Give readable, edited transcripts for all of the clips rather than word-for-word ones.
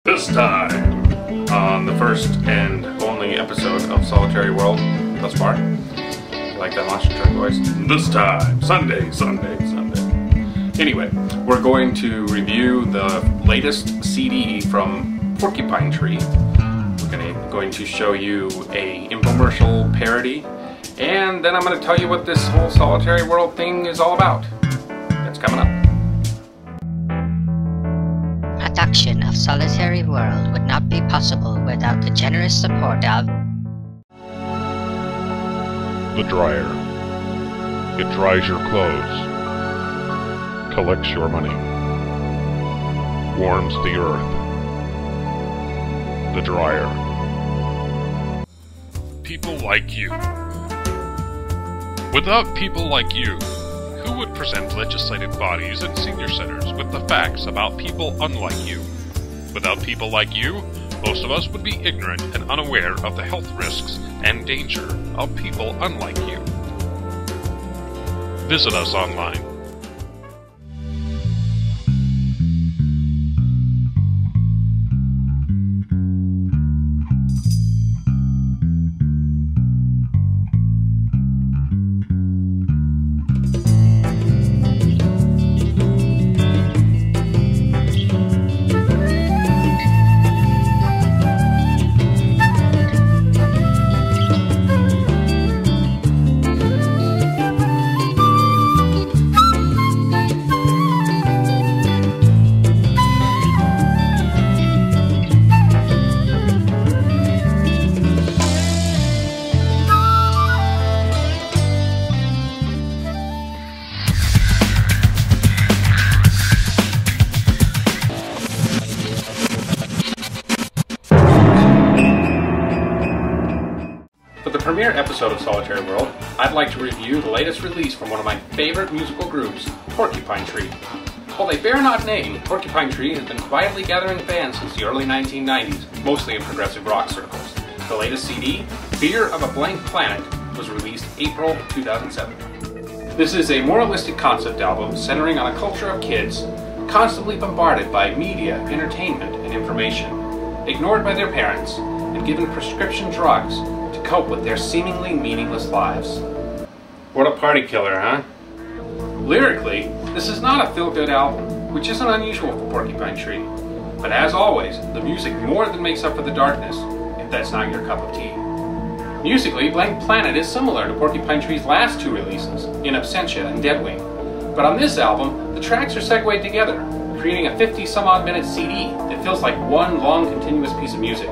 This time, on the first and only episode of Solitary World thus far. You like that monster truck voice? This time, Sunday. Anyway, we're going to review the latest CD from Porcupine Tree. We're going to show you a infomercial parody, and then I'm going to tell you what this whole Solitary World thing is all about. That's coming up. Production of Solitary World would not be possible without the generous support of the dryer. It dries your clothes, collects your money, warms the earth. The dryer. People like you. Without people like you, who would present legislative bodies and senior centers with the facts about people unlike you? Without people like you, most of us would be ignorant and unaware of the health risks and danger of people unlike you. Visit us online. For the premiere episode of Solitary World, I'd like to review the latest release from one of my favorite musical groups, Porcupine Tree. While they bear not name, Porcupine Tree has been quietly gathering fans since the early 1990s, mostly in progressive rock circles. The latest CD, Fear of a Blank Planet, was released April 2007. This is a moralistic concept album centering on a culture of kids constantly bombarded by media, entertainment, and information, ignored by their parents, and given prescription drugs to cope with their seemingly meaningless lives. What a party killer, huh? Lyrically, this is not a feel-good album, which isn't unusual for Porcupine Tree. But as always, the music more than makes up for the darkness, if that's not your cup of tea. Musically, Blank Planet is similar to Porcupine Tree's last two releases, In Absentia and Deadwing. But on this album, the tracks are segued together, creating a 50-some-odd minute CD that feels like one long continuous piece of music.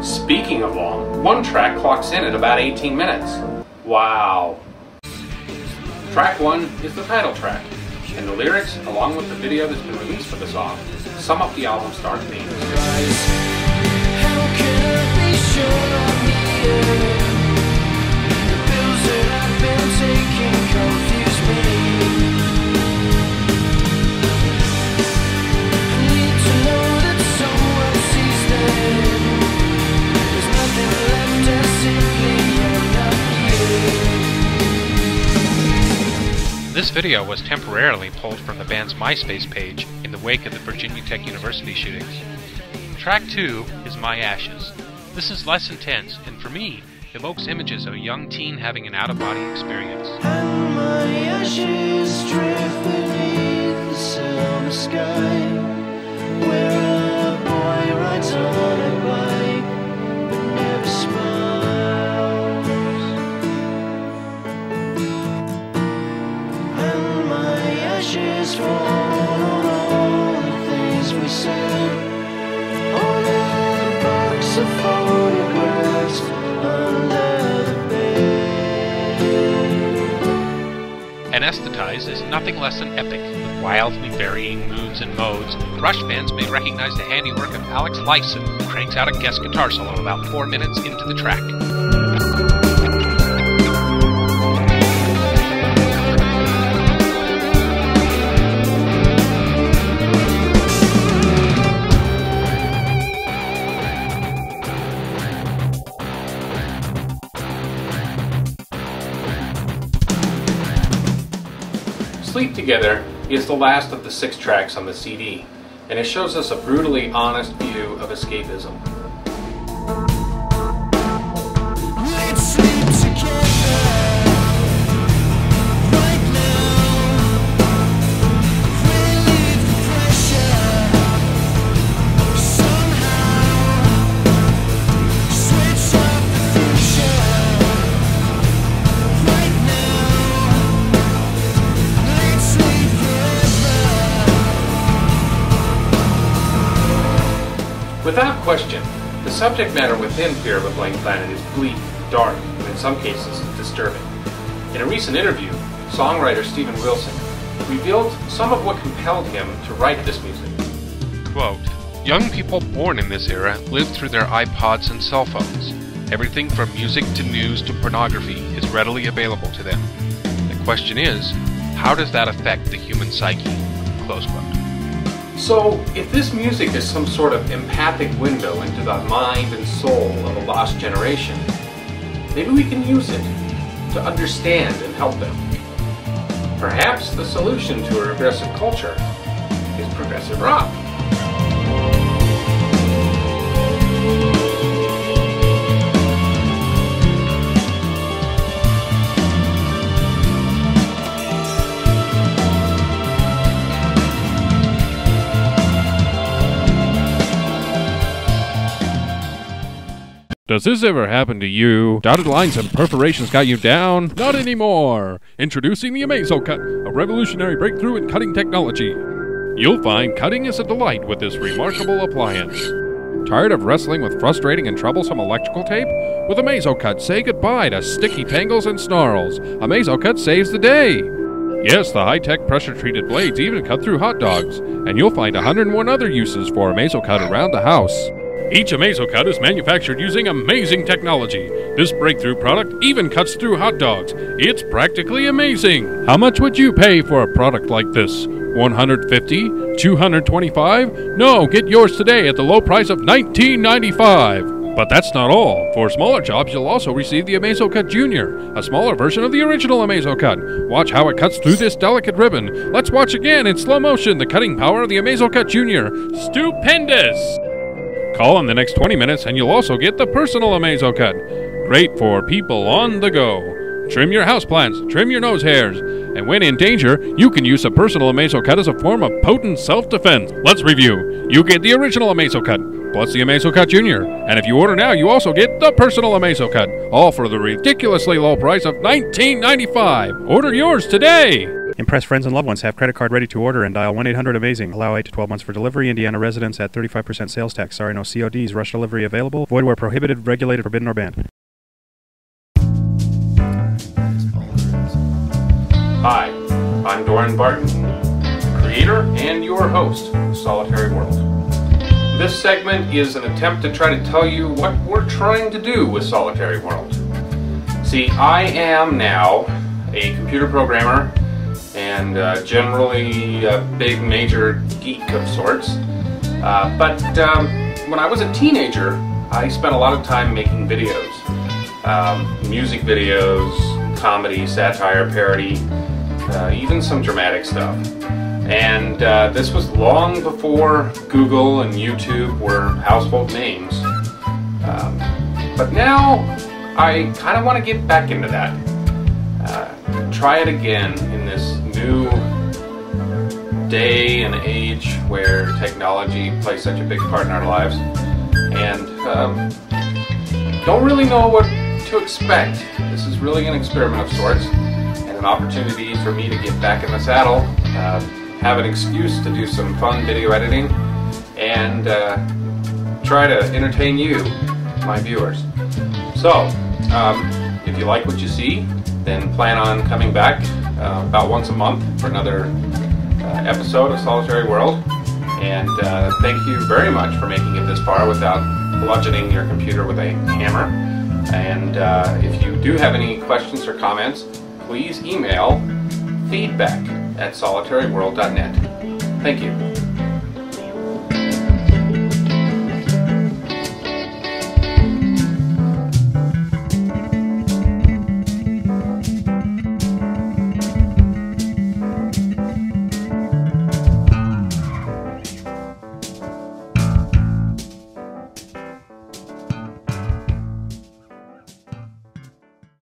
Speaking of long, one track clocks in at about 18 minutes. Wow. Track 1 is the title track, and the lyrics, along with the video that's been released for the song, sum up the album's dark themes. How can I be sure I'm here? The pills that I've been taking confuse me. I need to know that someone sees them. There's nothing left and simply I'm not here. This video was temporarily pulled from the band's MySpace page in the wake of the Virginia Tech University shootings. Track 2 is My Ashes. This is less intense, and for me, evokes images of a young teen having an out-of-body experience. And my ashes drift beneath the summer sky, where a boy rides on a bike but never smiles. And my ashes fall on all the things we said, on a box of photographs under the bed. Anesthetize is nothing less than epic, with wildly varying moods and modes. Rush fans may recognize the handiwork of Alex Lifeson, who cranks out a guest guitar solo about 4 minutes into the track. Sleep Together is the last of the 6 tracks on the CD. and it shows us a brutally honest view of escapism. Let's sleep together right now. Relieve the pressure somehow. Switch off the future right now. Let's sleep forever. Without question, the subject matter within Fear of a Blank Planet is bleak, dark, and in some cases disturbing. In a recent interview, songwriter Steven Wilson revealed some of what compelled him to write this music. Quote, young people born in this era live through their iPods and cell phones. Everything from music to news to pornography is readily available to them. The question is, how does that affect the human psyche? Close quote. So, if this music is some sort of empathic window into the mind and soul of a lost generation, maybe we can use it to understand and help them. Perhaps the solution to a regressive culture is progressive rock. Does this ever happen to you? Dotted lines and perforations got you down? Not anymore! Introducing the AmazoCut, a revolutionary breakthrough in cutting technology. You'll find cutting is a delight with this remarkable appliance. Tired of wrestling with frustrating and troublesome electrical tape? With AmazoCut, say goodbye to sticky tangles and snarls. AmazoCut saves the day! Yes, the high-tech pressure-treated blades even cut through hot dogs, and you'll find 101 other uses for AmazoCut around the house. Each AmazoCut is manufactured using amazing technology. This breakthrough product even cuts through hot dogs. It's practically amazing. How much would you pay for a product like this? $150? $225? No, get yours today at the low price of $19.95. But that's not all. For smaller jobs, you'll also receive the AmazoCut Junior, a smaller version of the original AmazoCut. Watch how it cuts through this delicate ribbon. Let's watch again in slow motion the cutting power of the AmazoCut Junior. Stupendous! Call in the next 20 minutes and you'll also get the personal AmazoCut. Great for people on the go. Trim your houseplants, trim your nose hairs, and when in danger, you can use a personal AmazoCut as a form of potent self-defense. Let's review. You get the original AmazoCut, plus the AmazoCut Junior, and if you order now, you also get the personal AmazoCut, all for the ridiculously low price of $19.95. Order yours today! Impress friends and loved ones. Have credit card ready to order and dial 1-800-AMAZING. Allow 8 to 12 months for delivery. Indiana residents at 35% sales tax. Sorry, no CODs. Rush delivery available. Void where prohibited, regulated, forbidden, or banned. Hi, I'm Doran Barton, the creator and your host of Solitary World. This segment is an attempt to try to tell you what we're trying to do with Solitary World. See, I am now a computer programmer and generally a big major geek of sorts. But when I was a teenager, I spent a lot of time making videos. Music videos, comedy, satire, parody, even some dramatic stuff. And this was long before Google and YouTube were household names. But now I kind of want to get back into that. Try it again in this new day and age where technology plays such a big part in our lives. And don't really know what to expect. This is really an experiment of sorts and an opportunity for me to get back in the saddle, have an excuse to do some fun video editing, and try to entertain you, my viewers. So, if you like what you see, then plan on coming back about once a month for another episode of Solitary World. And thank you very much for making it this far without bludgeoning your computer with a hammer. And if you do have any questions or comments, please email feedback@solitaryworld.net. Thank you.